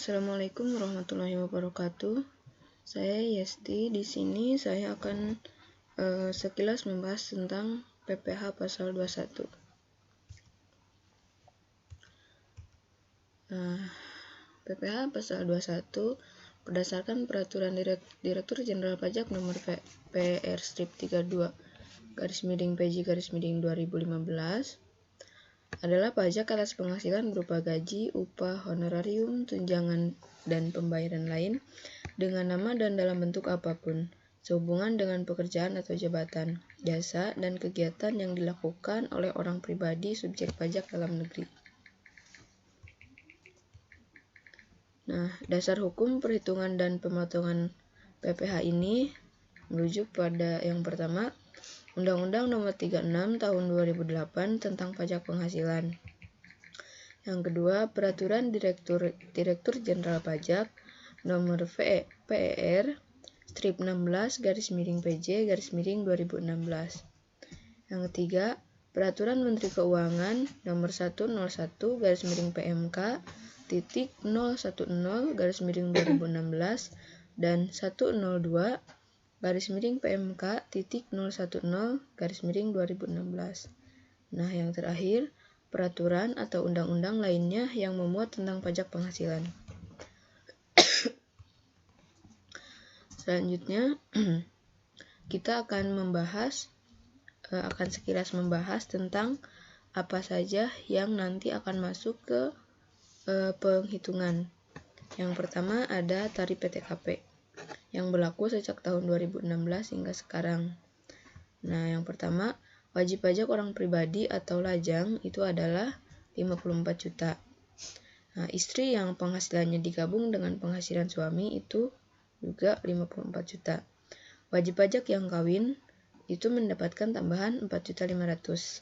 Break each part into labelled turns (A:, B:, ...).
A: Assalamualaikum warahmatullahi wabarakatuh. Saya Yesti. Di sini saya akan sekilas membahas tentang PPh pasal 21. PPh pasal 21 berdasarkan Peraturan Direktur Jenderal Pajak Nomor PR/32/PJ/2015 adalah pajak atas penghasilan berupa gaji, upah, honorarium, tunjangan, dan pembayaran lain dengan nama dan dalam bentuk apapun, sehubungan dengan pekerjaan atau jabatan, jasa, dan kegiatan yang dilakukan oleh orang pribadi subjek pajak dalam negeri. Nah, dasar hukum perhitungan dan pemotongan PPh ini merujuk pada yang pertama, Undang-Undang Nomor 36 Tahun 2008 tentang Pajak Penghasilan. Yang kedua, Peraturan Direktur Jenderal Pajak Nomor PER/16/PJ/2016. Yang ketiga, Peraturan Menteri Keuangan Nomor 101/010/2016 dan 102/PMK.010/2016. Nah, yang terakhir, peraturan atau undang-undang lainnya yang memuat tentang pajak penghasilan. Selanjutnya, kita akan sekilas membahas tentang apa saja yang nanti akan masuk ke penghitungan. Yang pertama ada tarif PTKP yang berlaku sejak tahun 2016 hingga sekarang. Nah, yang pertama, wajib pajak orang pribadi atau lajang itu adalah 54 juta. Nah, istri yang penghasilannya digabung dengan penghasilan suami itu juga 54 juta. Wajib pajak yang kawin itu mendapatkan tambahan 4.500.000.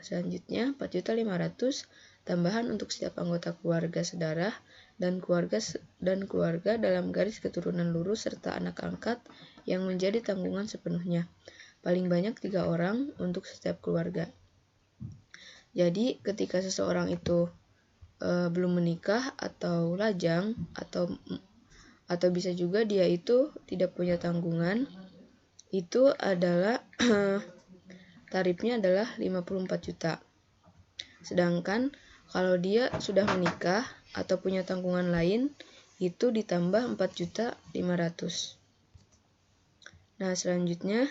A: Selanjutnya 4.500.000 tambahan untuk setiap anggota keluarga sedarah dan keluarga dalam garis keturunan lurus serta anak angkat yang menjadi tanggungan sepenuhnya. Paling banyak 3 orang untuk setiap keluarga. Jadi ketika seseorang itu belum menikah atau lajang atau bisa juga dia itu tidak punya tanggungan, itu adalah tarifnya adalah 54 juta. Sedangkan kalau dia sudah menikah atau punya tanggungan lain, itu ditambah 4.500.000. Nah, selanjutnya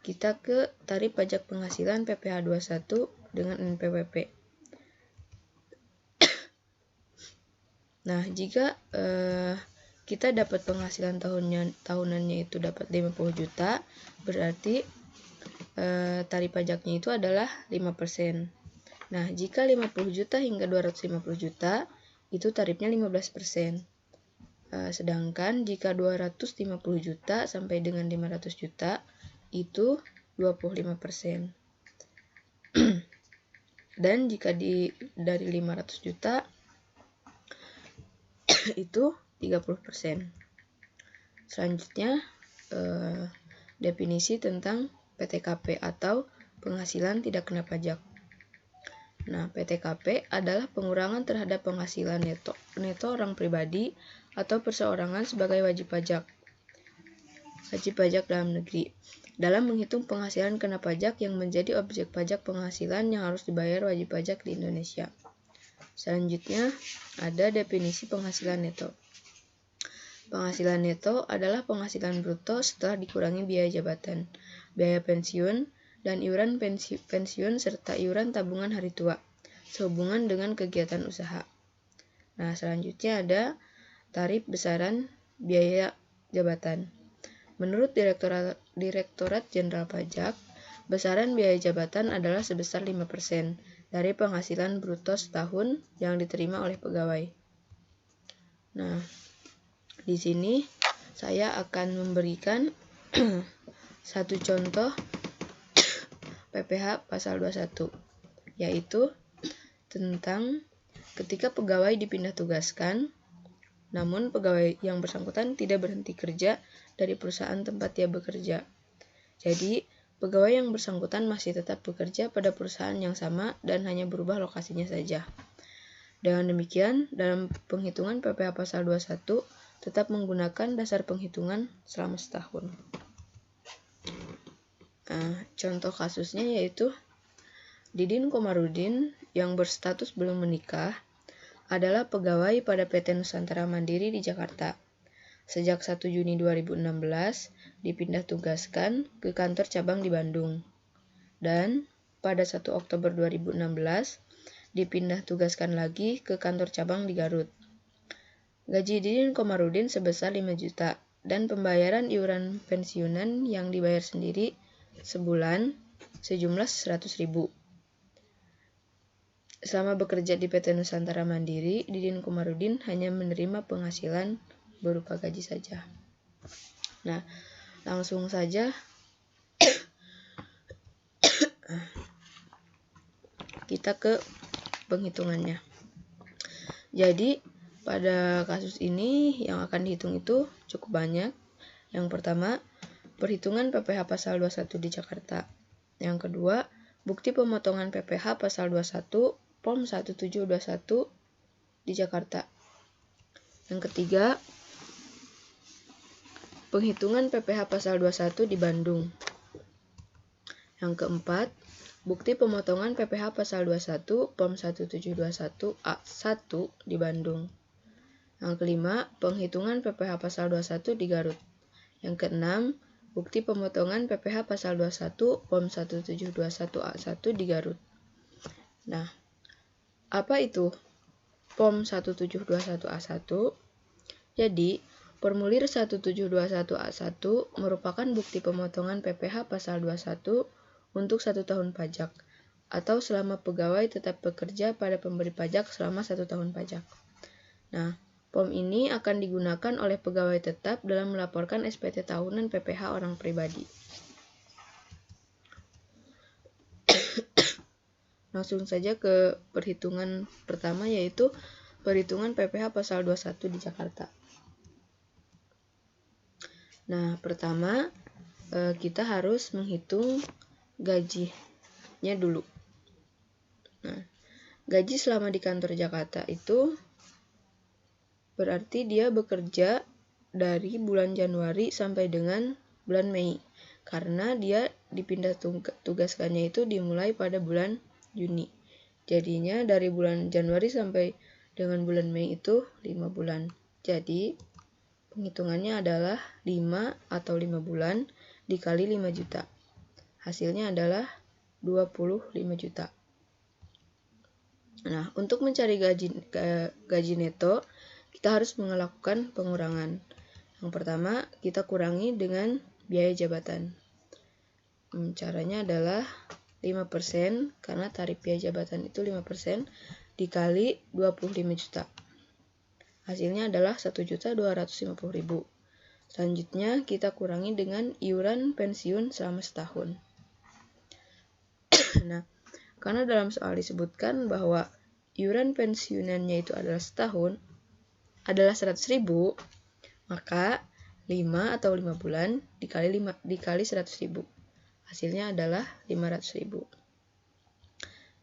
A: kita ke tarif pajak penghasilan PPh 21 dengan NPWP. Nah, jika kita dapat penghasilan tahunannya itu dapat 50 juta, berarti tarif pajaknya itu adalah 5%. Nah, jika 50 juta hingga 250 juta, itu tarifnya 15%. Sedangkan jika 250 juta sampai dengan 500 juta, itu 25%. Dan jika dari 500 juta, itu 30%. Selanjutnya, definisi tentang PTKP atau penghasilan tidak kena pajak. Nah, PTKP adalah pengurangan terhadap penghasilan neto orang pribadi atau perseorangan sebagai wajib pajak dalam negeri dalam menghitung penghasilan kena pajak yang menjadi objek pajak penghasilan yang harus dibayar wajib pajak di Indonesia. Selanjutnya, ada definisi penghasilan neto. Penghasilan neto adalah penghasilan bruto setelah dikurangi biaya jabatan, biaya pensiun, dan iuran pensiun serta iuran tabungan hari tua, sehubungan dengan kegiatan usaha. Nah, selanjutnya ada tarif besaran biaya jabatan. Menurut Direktorat Jenderal Pajak, besaran biaya jabatan adalah sebesar 5% dari penghasilan bruto setahun yang diterima oleh pegawai. Nah, di sini saya akan memberikan satu contoh PPh pasal 21, yaitu tentang ketika pegawai dipindah tugaskan, namun pegawai yang bersangkutan tidak berhenti kerja dari perusahaan tempat dia bekerja. Jadi, pegawai yang bersangkutan masih tetap bekerja pada perusahaan yang sama dan hanya berubah lokasinya saja. Dengan demikian, dalam penghitungan PPh pasal 21 tetap menggunakan dasar penghitungan selama setahun. Contoh kasusnya yaitu Didin Komarudin yang berstatus belum menikah adalah pegawai pada PT Nusantara Mandiri di Jakarta. Sejak 1 Juni 2016 dipindah tugaskan ke kantor cabang di Bandung. Dan pada 1 Oktober 2016 dipindah tugaskan lagi ke kantor cabang di Garut. Gaji Didin Komarudin sebesar 5 juta dan pembayaran iuran pensiunan yang dibayar sendiri sebulan sejumlah 100.000. Selama bekerja di PT Nusantara Mandiri, Didin Komarudin hanya menerima penghasilan berupa gaji saja. Nah, langsung saja kita ke penghitungannya. Jadi, pada kasus ini yang akan dihitung itu cukup banyak. Yang pertama, perhitungan PPh pasal 21 di Jakarta. Yang kedua, bukti pemotongan PPh pasal 21 POM 1721 di Jakarta. Yang ketiga, penghitungan PPh pasal 21 di Bandung. Yang keempat, bukti pemotongan PPh pasal 21 POM 1721 A1 di Bandung. Yang kelima, penghitungan PPh pasal 21 di Garut. Yang keenam, bukti pemotongan PPh pasal 21 POM 1721 A1 di Garut. Nah, apa itu POM 1721 A1? Jadi, formulir 1721 A1 merupakan bukti pemotongan PPh pasal 21 untuk 1 tahun pajak, atau selama pegawai tetap bekerja pada pemberi pajak selama 1 tahun pajak. Nah, POM ini akan digunakan oleh pegawai tetap dalam melaporkan SPT tahunan PPh orang pribadi. Langsung saja ke perhitungan pertama, yaitu perhitungan PPh pasal 21 di Jakarta. Nah, pertama kita harus menghitung gajinya dulu. Nah, gaji selama di kantor Jakarta itu berarti dia bekerja dari bulan Januari sampai dengan bulan Mei. Karena dia dipindah tugaskannya itu dimulai pada bulan Juni. Jadinya dari bulan Januari sampai dengan bulan Mei itu 5 bulan. Jadi penghitungannya adalah 5 atau 5 bulan dikali 5 juta. Hasilnya adalah 25 juta. Nah, untuk mencari gaji neto, kita harus melakukan pengurangan. Yang pertama, kita kurangi dengan biaya jabatan. Caranya adalah 5%, karena tarif biaya jabatan itu 5%, dikali 25 juta. Hasilnya adalah 1.250.000. Selanjutnya, kita kurangi dengan iuran pensiun selama setahun. Nah, karena dalam soal disebutkan bahwa iuran pensiunannya itu adalah setahun, adalah 100.000, maka 5 atau 5 bulan dikali 100.000. Hasilnya adalah 500.000.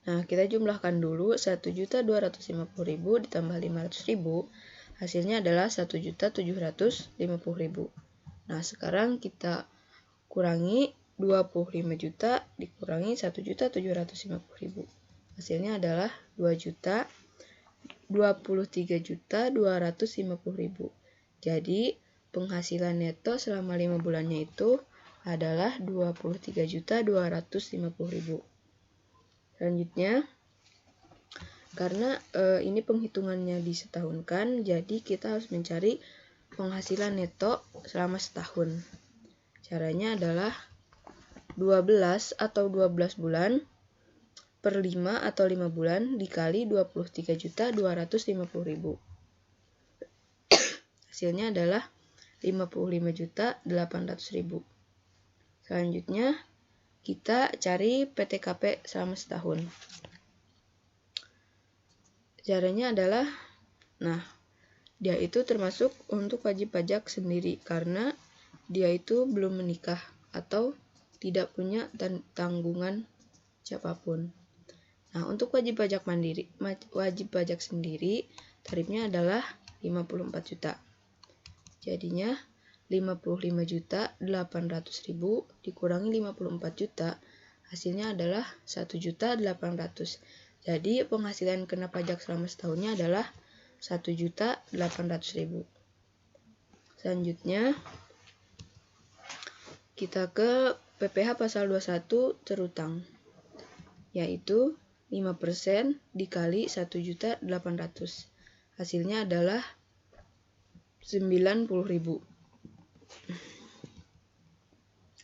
A: Nah, kita jumlahkan dulu 1.250.000 ditambah 500.000, hasilnya adalah 1.750.000. Nah, sekarang kita kurangi 25 juta dikurangi 1.750.000. Hasilnya adalah 23.250.000. Jadi, penghasilan neto selama 5 bulannya itu adalah 23.250.000. Selanjutnya, karena ini penghitungannya disetahunkan, jadi kita harus mencari penghasilan neto selama setahun. Caranya adalah 12 atau 12 bulan per 5 atau 5 bulan dikali 23.250.000. Hasilnya adalah 55.800.000. Selanjutnya, kita cari PTKP selama setahun. Caranya adalah, dia itu termasuk untuk wajib pajak sendiri karena dia itu belum menikah atau tidak punya tanggungan siapapun. Nah, untuk wajib pajak sendiri, tarifnya adalah 54 juta. Jadinya 55.800.000 dikurangi 54 juta, hasilnya adalah 1.800.000. Jadi penghasilan kena pajak selama setahunnya adalah 1.800.000. Selanjutnya kita ke PPh pasal 21 terutang, yaitu 5% dikali 1.800.000. Hasilnya adalah 90.000.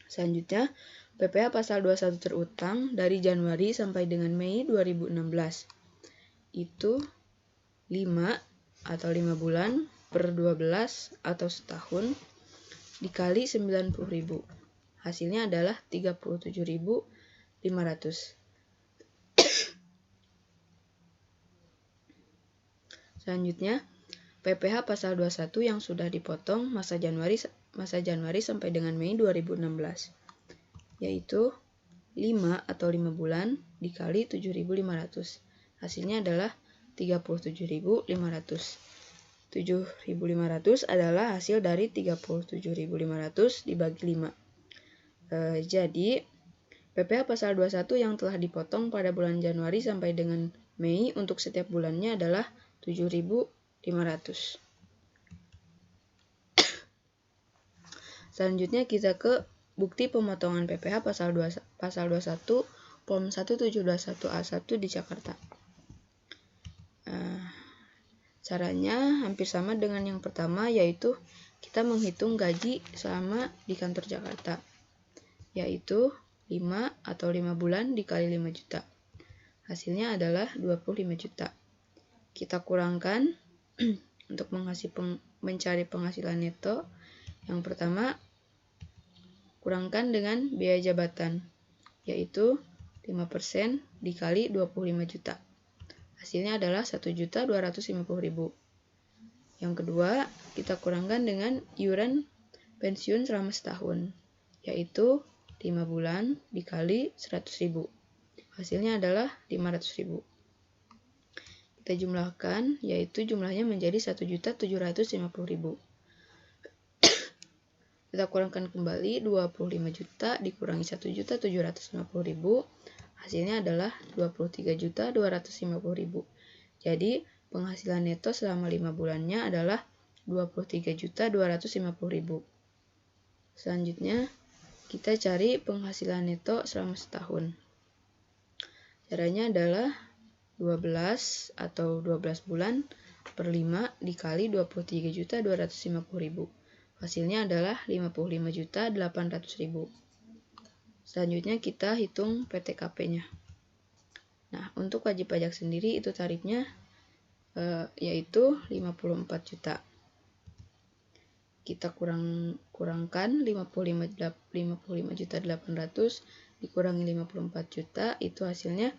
A: Selanjutnya, PPh pasal 21 terutang dari Januari sampai dengan Mei 2016. Itu 5 atau 5 bulan per 12 atau setahun dikali 90.000. Hasilnya adalah 37.500. Selanjutnya, PPh pasal 21 yang sudah dipotong masa Januari sampai dengan Mei 2016, yaitu 5 atau 5 bulan dikali 7.500. Hasilnya adalah 37.500. 7.500 adalah hasil dari 37.500 dibagi 5. Jadi, PPh pasal 21 yang telah dipotong pada bulan Januari sampai dengan Mei untuk setiap bulannya adalah 7.500. Selanjutnya kita ke bukti pemotongan PPh pasal 21 Form 1721A1 di Jakarta. Caranya hampir sama dengan yang pertama, yaitu kita menghitung gaji selama di kantor Jakarta, yaitu 5 atau 5 bulan dikali 5 juta. Hasilnya adalah 25 juta. Kita kurangkan untuk mencari penghasilan neto. Yang pertama, kurangkan dengan biaya jabatan, yaitu 5% dikali 25 juta. Hasilnya adalah 1.250.000. Yang kedua, kita kurangkan dengan iuran pensiun selama setahun, yaitu 5 bulan dikali 100.000. Hasilnya adalah 500.000. Kita jumlahkan, yaitu jumlahnya menjadi 1.750.000. Kita kurangkan kembali 25 juta dikurangi 1.750.000. Hasilnya adalah 23.250.000. Jadi, penghasilan neto selama 5 bulannya adalah 23.250.000. Selanjutnya, kita cari penghasilan neto selama setahun. Caranya adalah 12 atau 12 bulan per 5 dikali 23.250.000. Hasilnya adalah 55.800.000. Selanjutnya kita hitung PTKP-nya. Nah, untuk wajib pajak sendiri itu tarifnya yaitu 54 juta. Kita kurangkan 55.800 dikurangi 54 juta, itu hasilnya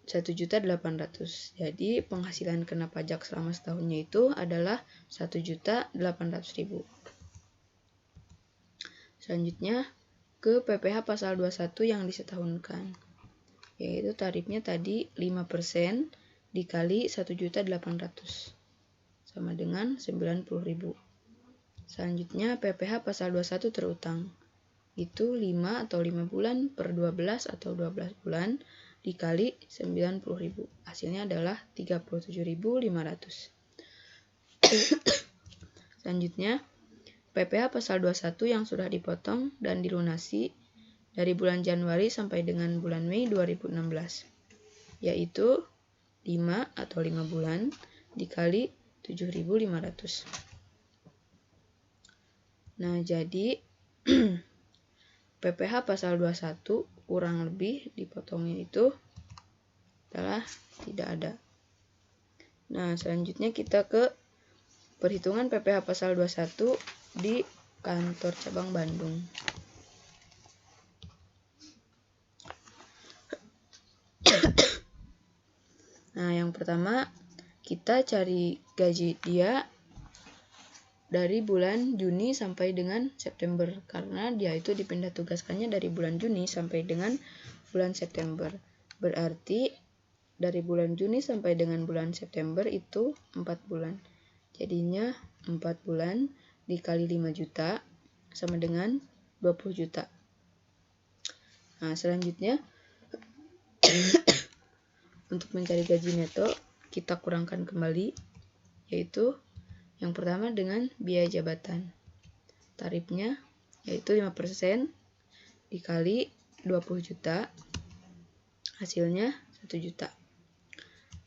A: 1.800.000. Jadi penghasilan kena pajak selama setahunnya itu adalah 1.800.000. Selanjutnya ke PPh pasal 21 yang disetahunkan, yaitu tarifnya tadi 5% dikali 1.800 sama dengan 90.000. Selanjutnya PPh pasal 21 terutang, itu 5 atau 5 bulan per 12 atau 12 bulan dikali 90.000. Hasilnya adalah 37.500. Selanjutnya, PPh pasal 21 yang sudah dipotong dan dilunasi dari bulan Januari sampai dengan bulan Mei 2016, yaitu 5 atau 5 bulan dikali 7.500. Nah, jadi PPh pasal 21 kurang lebih dipotongnya itu adalah tidak ada. Nah, selanjutnya kita ke perhitungan PPh pasal 21 di kantor cabang Bandung. Nah, yang pertama kita cari gaji dia dari bulan Juni sampai dengan September, karena dia itu dipindah tugaskannya dari bulan Juni sampai dengan bulan September. Berarti dari bulan Juni sampai dengan bulan September itu 4 bulan. Jadinya 4 bulan dikali 5 juta sama dengan 20 juta. Nah, selanjutnya untuk mencari gaji neto, kita kurangkan kembali, yaitu yang pertama dengan biaya jabatan. Tarifnya yaitu 5% dikali 20 juta, hasilnya 1 juta.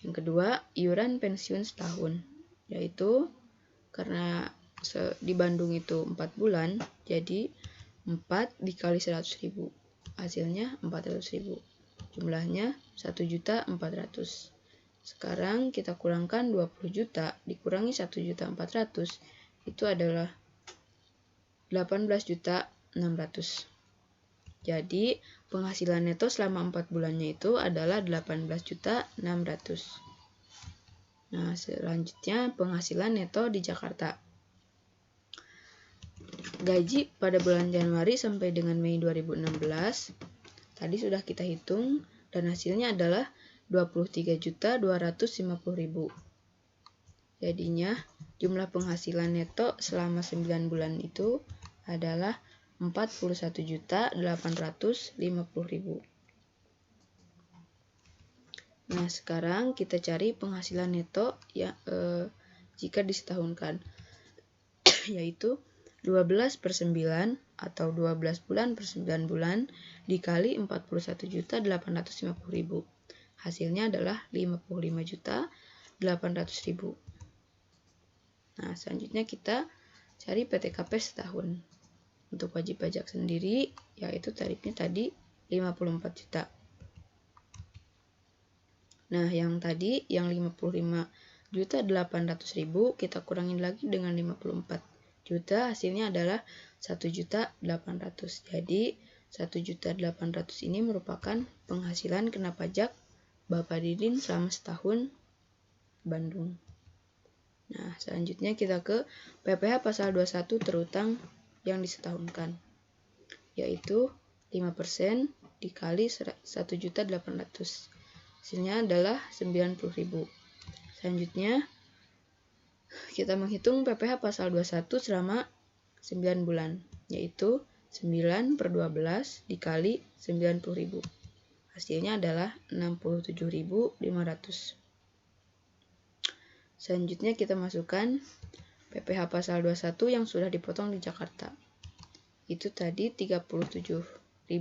A: Yang kedua, iuran pensiun setahun, yaitu karena di Bandung itu 4 bulan, jadi 4 dikali 100.000, hasilnya 400.000. Jumlahnya 1.400.000. Sekarang kita kurangkan 20 juta dikurangi 1.400.000, itu adalah 18.600.000. Jadi penghasilan neto selama 4 bulannya itu adalah 18.600.000. Nah, selanjutnya penghasilan neto di Jakarta. Gaji pada bulan Januari sampai dengan Mei 2016 tadi sudah kita hitung dan hasilnya adalah 23.250.000. Jadinya jumlah penghasilan neto selama 9 bulan itu adalah 41.850.000. Nah, sekarang kita cari penghasilan neto ya jika disetahunkan, yaitu 12/9 atau 12 bulan per 9 bulan dikali 41.850.000. Hasilnya adalah 55.800.000. Nah, selanjutnya kita cari PTKP setahun. Untuk wajib pajak sendiri, yaitu tarifnya tadi 54 juta. Nah, yang tadi yang 55.800.000 kita kurangin lagi dengan 54 juta, hasilnya adalah 1.800.000. Jadi 1.800.000 ini merupakan penghasilan kena pajak Bapak Didin selama setahun Bandung. Nah, selanjutnya kita ke PPh pasal 21 terutang yang disetahunkan, yaitu 5% dikali 1.800.000. Hasilnya adalah 90.000. Selanjutnya kita menghitung PPh pasal 21 selama 9 bulan, yaitu 9/12 dikali 90.000. Hasilnya adalah 67.500. Selanjutnya kita masukkan PPh pasal 21 yang sudah dipotong di Jakarta. Itu tadi 37.500.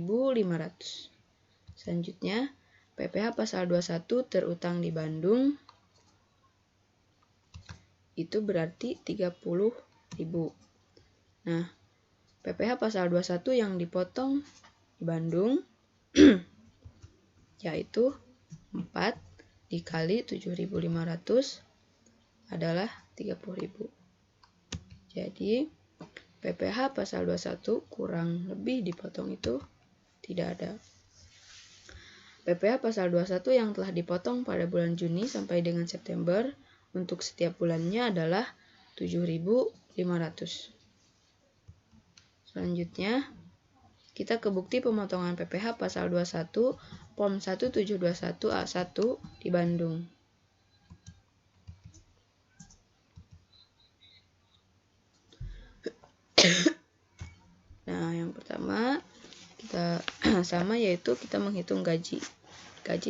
A: Selanjutnya PPh pasal 21 terutang di Bandung, itu berarti 30.000. Nah, PPh pasal 21 yang dipotong di Bandung yaitu 4 dikali 7.500 adalah 30.000. Jadi PPh pasal 21 kurang lebih dipotong itu tidak ada. PPh pasal 21 yang telah dipotong pada bulan Juni sampai dengan September untuk setiap bulannya adalah 7.500. Selanjutnya, kita ke bukti pemotongan PPh pasal 21 POM 1721A1 di Bandung. Nah, yang pertama kita sama, yaitu kita menghitung gaji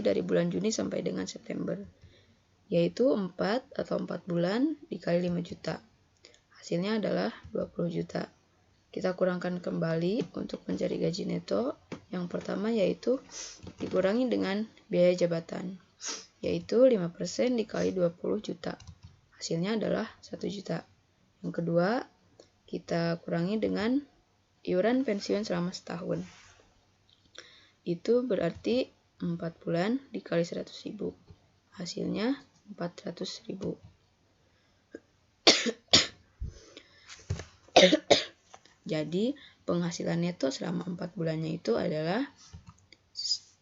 A: dari bulan Juni sampai dengan September, yaitu 4 atau 4 bulan dikali 5 juta. Hasilnya adalah 20 juta. Kita kurangkan kembali untuk mencari gaji neto. Yang pertama yaitu dikurangi dengan biaya jabatan, yaitu 5% dikali 20 juta. Hasilnya adalah 1 juta. Yang kedua, kita kurangi dengan iuran pensiun selama setahun. Itu berarti 4 bulan dikali 100.000. Hasilnya 400.000. Jadi penghasilan neto selama 4 bulannya itu adalah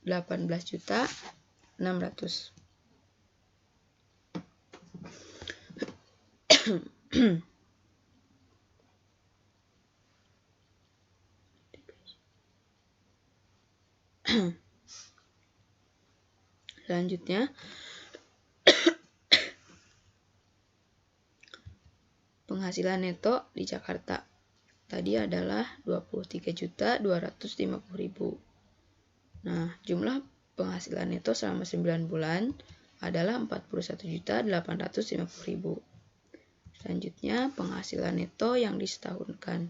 A: 18.600.000. Selanjutnya, penghasilan neto di Jakarta tadi adalah 23.250.000. Nah, jumlah penghasilan neto selama 9 bulan adalah 41.850.000. Selanjutnya, penghasilan neto yang disetahunkan,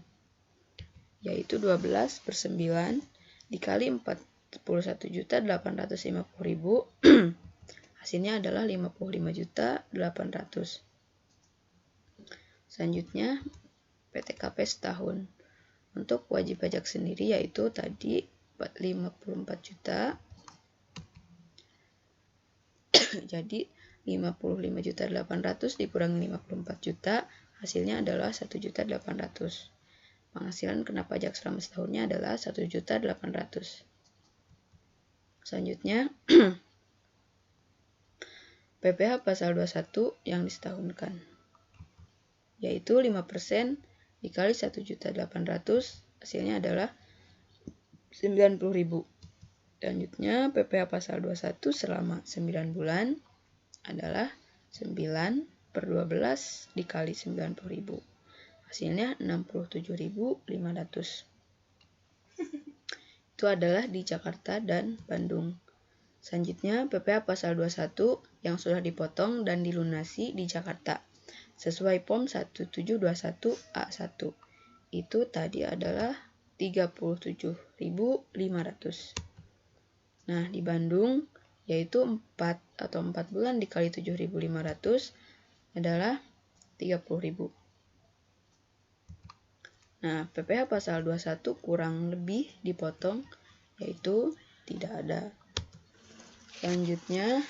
A: yaitu 12/9 dikali 41.850.000, hasilnya adalah 55.800.000. Selanjutnya, PTKP setahun. Untuk wajib pajak sendiri yaitu tadi 54 juta. Jadi 55.800.000 dikurangi 54 juta, hasilnya adalah 1.800.000. Penghasilan kena pajak selama setahunnya adalah 1.800.000. Selanjutnya, PPh pasal 21 yang disetahunkan, yaitu 5% dikali 1.800.000, hasilnya adalah 90.000. Selanjutnya, PPh pasal 21 selama 9 bulan adalah 9/12 dikali 90.000, hasilnya 67.500. Itu adalah di Jakarta dan Bandung. Selanjutnya, PPh pasal 21 yang sudah dipotong dan dilunasi di Jakarta sesuai POM 1721A1. Itu tadi adalah 37.500. Nah, di Bandung yaitu 4 bulan dikali 7.500 adalah 30.000. Nah, PPh pasal 21 kurang lebih dipotong, yaitu tidak ada. Selanjutnya,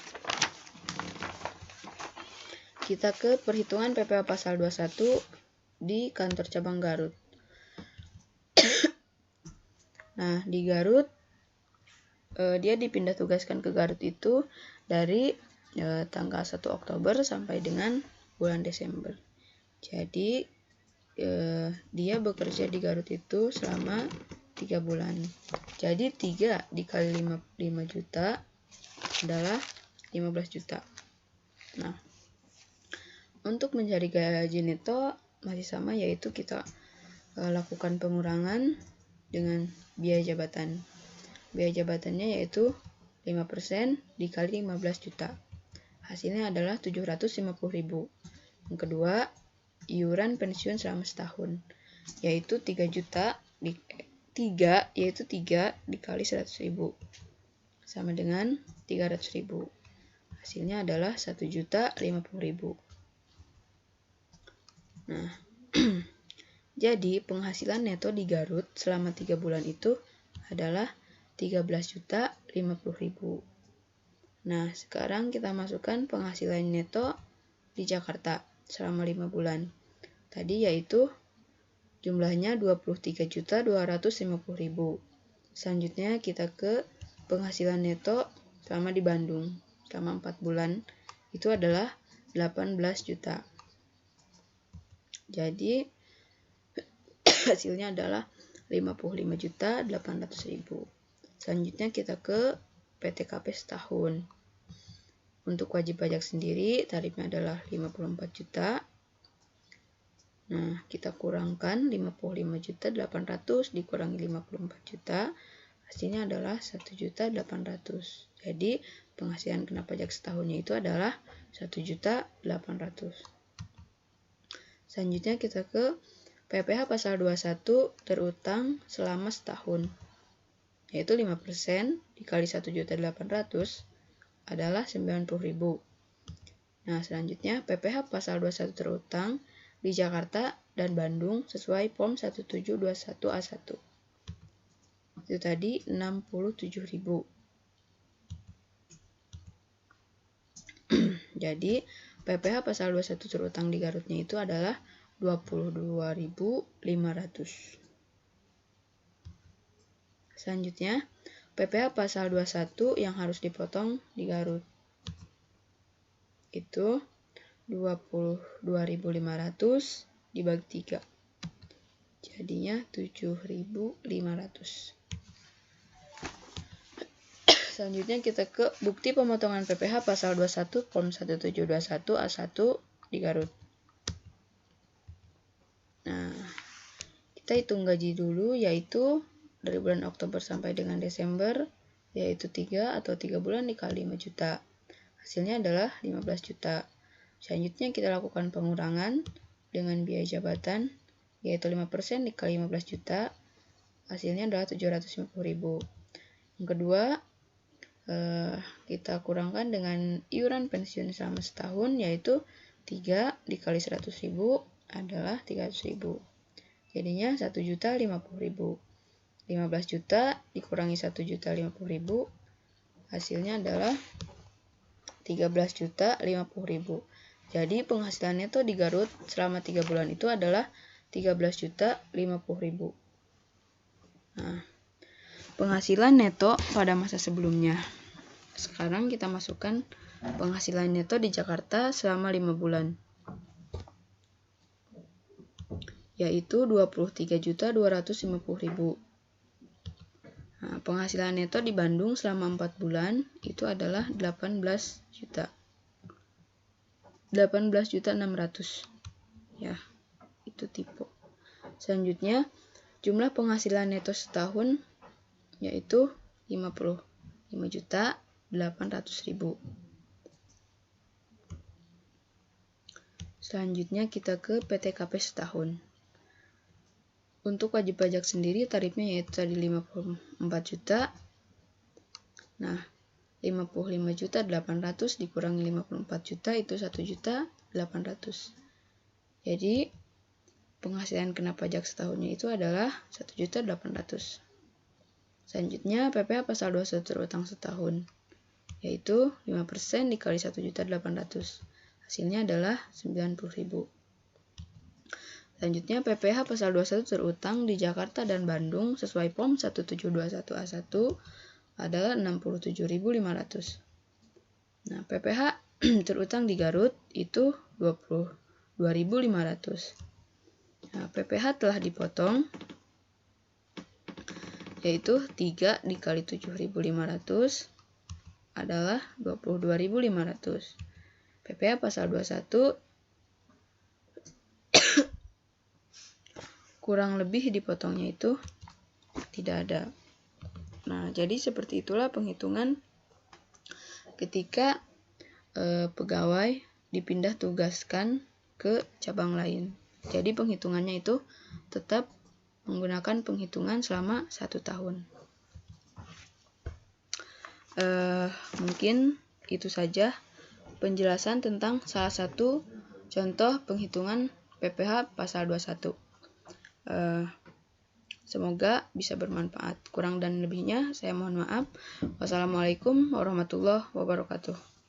A: kita ke perhitungan PPh pasal 21 di kantor cabang Garut. Nah, di Garut, dia dipindah tugaskan ke Garut itu dari tanggal 1 Oktober sampai dengan bulan Desember. Jadi, dia bekerja di Garut itu selama 3 bulan. Jadi 3 dikali 5 juta adalah 15 juta. Nah, untuk mencari gaji neto masih sama, yaitu kita lakukan pengurangan dengan biaya jabatan. Biaya jabatannya yaitu 5% dikali 15 juta. Hasilnya adalah 750.000. Yang kedua, iuran pensiun selama setahun, yaitu 3 dikali 100.000 sama dengan 300.000. Hasilnya adalah 1.050.000. Nah, jadi penghasilan neto di Garut selama 3 bulan itu adalah 13.050.000. Nah, sekarang kita masukkan penghasilan neto di Jakarta selama 5 bulan. Tadi yaitu jumlahnya 23.250.000. Selanjutnya kita ke penghasilan neto selama di Bandung selama 4 bulan itu adalah 18 juta. Jadi hasilnya adalah 55.800.000. Selanjutnya kita ke PTKP setahun. Untuk wajib pajak sendiri tarifnya adalah 54 juta. Nah, kita kurangkan 55.800 dikurangi 54 juta, hasilnya adalah 1.800.000. Jadi, penghasilan kena pajak setahunnya itu adalah 1.800.000. Selanjutnya kita ke PPh pasal 21 terutang selama setahun, yaitu 5% dikali 1.800.000 adalah 90.000. Nah, selanjutnya PPh pasal 21 terutang di Jakarta dan Bandung sesuai POM 1721A1. Itu tadi 67.000. Jadi, PPh pasal 21 terutang di Garutnya itu adalah 22.500. Selanjutnya, PPh pasal 21 yang harus dipotong di Garut itu 22.500 dibagi 3. Jadinya 7.500. Selanjutnya kita ke bukti pemotongan PPh pasal 21 Form 1721 A1 di Garut. Nah, kita hitung gaji dulu, yaitu dari bulan Oktober sampai dengan Desember, yaitu 3 atau 3 bulan dikali 5 juta. Hasilnya adalah 15 juta. Selanjutnya kita lakukan pengurangan dengan biaya jabatan, yaitu 5% dikali 15 juta. Hasilnya adalah 750.000. Yang kedua, kita kurangkan dengan iuran pensiun selama setahun, yaitu 3 dikali 100.000 adalah 300.000. Jadinya 1.050.000. 15 juta dikurangi 1.050.000, hasilnya adalah 13.050.000. Jadi penghasilan neto di Garut selama 3 bulan itu adalah 13.050.000. Nah, penghasilan neto pada masa sebelumnya. Sekarang kita masukkan penghasilan neto di Jakarta selama 5 bulan. Yaitu 23.250.000. Nah, penghasilan neto di Bandung selama 4 bulan itu adalah 18 juta. 18.600.000. Ya, itu tipe. Selanjutnya, jumlah penghasilan neto setahun yaitu 55.800.000. Selanjutnya kita ke PTKP setahun. Untuk wajib pajak sendiri tarifnya yaitu tadi 54 juta. Nah, 55.800.000 dikurangi 54 juta itu 1.800.000. Jadi, penghasilan kena pajak setahunnya itu adalah 1.800.000. Selanjutnya, PPh pasal 21 terutang setahun, yaitu 5% dikali 1.800.000. Hasilnya adalah 90.000. Selanjutnya, PPh pasal 21 terutang di Jakarta dan Bandung sesuai Form 1721 A1 adalah 67.500. Nah, PPh terutang di Garut itu 22.500. Nah, PPh telah dipotong, yaitu 3 dikali 7.500 adalah 22.500. PPh pasal 21 kurang lebih dipotongnya itu tidak ada. Nah, jadi seperti itulah penghitungan ketika pegawai dipindah tugaskan ke cabang lain. Jadi penghitungannya itu tetap menggunakan penghitungan selama 1 tahun. Mungkin itu saja penjelasan tentang salah satu contoh penghitungan PPh pasal 21. Semoga bisa bermanfaat. Kurang dan lebihnya saya mohon maaf. Wassalamualaikum warahmatullahi wabarakatuh.